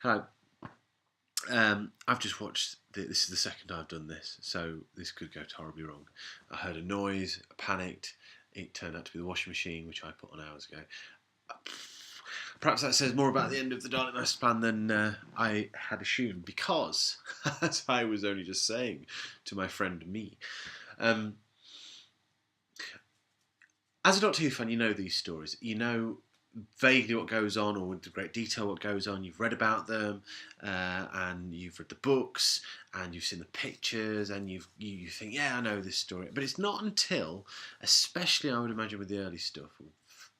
Hello. I've just watched. This is the second time I've done this, so this could go horribly wrong. I heard a noise, I panicked. It turned out to be the washing machine, which I put on hours ago. Perhaps that says more about the end of the Dalek Masterplan than I had assumed, because, as I was only just saying to my friend me, as a Doctor Who fan, you know these stories. You know vaguely what goes on, or in great detail what goes on. You've read about them, and you've read the books, and you've seen the pictures, and you think, yeah, I know this story. But it's not until, especially I would imagine with the early stuff, we'll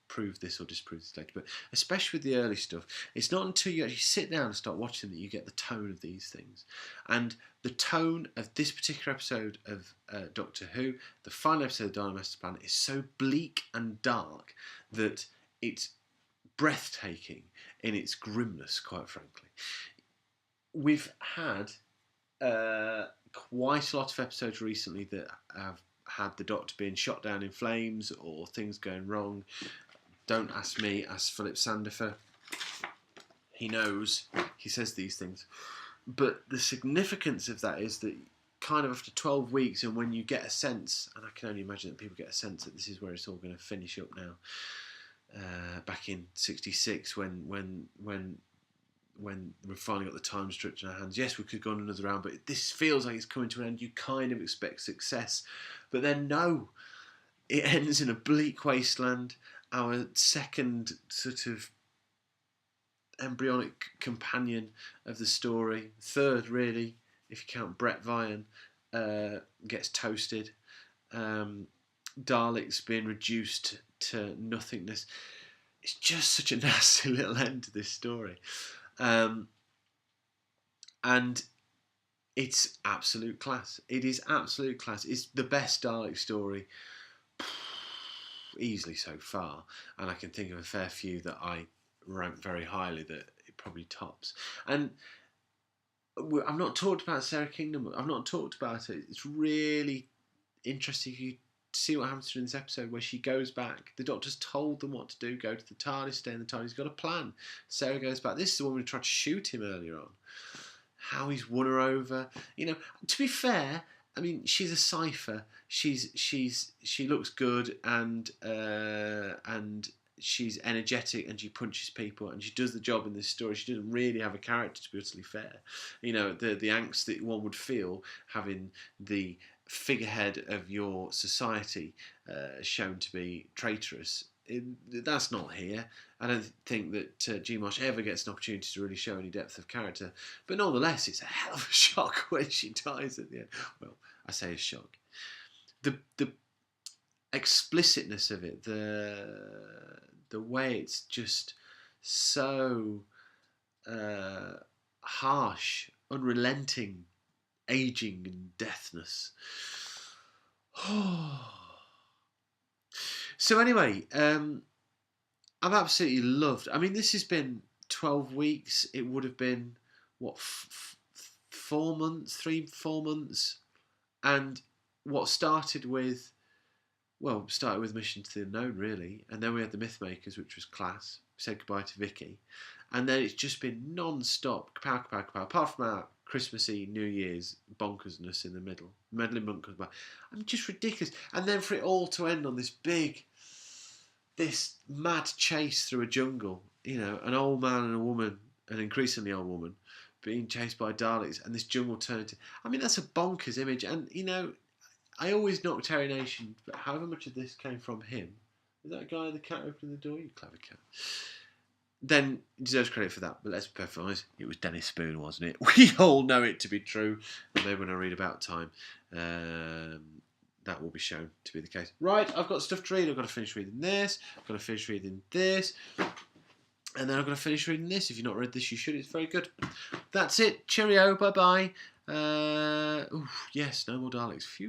prove this or disprove this later, but especially with the early stuff, it's not until you actually sit down and start watching that you get the tone of these things. And the tone of this particular episode of Doctor Who, the final episode of Dalek Masterplan, is so bleak and dark that it's breathtaking in its grimness, quite frankly. We've had quite a lot of episodes recently that have had the Doctor being shot down in flames or things going wrong. Don't ask me, ask Philip Sandifer. He knows, he says these things. But the significance of that is that kind of after 12 weeks, and when you get a sense, and I can only imagine that people get a sense that this is where it's all going to finish up now. Back in '66, when we've finally got the time stretch in our hands. Yes, we could go on another round, but this feels like it's coming to an end. You kind of expect success, but then no, it ends in a bleak wasteland. Our second sort of embryonic companion of the story, third really, if you count Brett Vian, gets toasted. Daleks being reduced to nothingness. It's just such a nasty little end to this story. And it's absolute class. It is absolute class. It's the best Dalek story easily so far, and I can think of a fair few that I rank very highly that it probably tops. And I've not talked about Sarah Kingdom. I've not talked about it. It's really interesting if you see what happens to her in this episode, where she goes back. The Doctor's told them what to do: go to the TARDIS, stay in the TARDIS. He's got a plan. Sarah goes back. This is the one who tried to shoot him earlier on. How he's won her over. You know, to be fair, I mean, she's a cipher. She looks good, and she's energetic, and she punches people, and she does the job in this story. She doesn't really have a character, to be utterly fair. You know, the angst that one would feel having the figurehead of your society shown to be traitorous. That's not here. I don't think that G. Marsh ever gets an opportunity to really show any depth of character. But nonetheless, it's a hell of a shock when she dies at the end. Well, I say a shock. The explicitness of it, the way it's just so harsh, unrelenting, aging and deathness. So anyway, I've absolutely loved. I mean, this has been 12 weeks. It would have been what 4 months, 3-4 months, and what started with Mission to the Unknown, really, and then we had the Mythmakers, which was class. We said goodbye to Vicky, and then it's just been non-stop, kapow, kapow, kapow, apart from our Christmassy, New Year's bonkersness in the middle. Madeline Monk comes back. I'm just ridiculous. And then for it all to end on this mad chase through a jungle, you know, an old man and a woman, an increasingly old woman, being chased by Daleks, and this jungle turned into... I mean, that's a bonkers image, and, you know, I always knock Terry Nation, but however much of this came from him, is that guy the cat opening the door? You clever cat. Then he deserves credit for that, but let's be perfectly honest, it was Dennis Spoon, wasn't it? We all know it to be true, and then when I read about time, that will be shown to be the case. Right, I've got stuff to read. I've got to finish reading this, I've got to finish reading this, and then I've got to finish reading this. If you've not read this, you should. It's very good. That's it. Cheerio. Bye-bye. Yes, no more Daleks. Phew.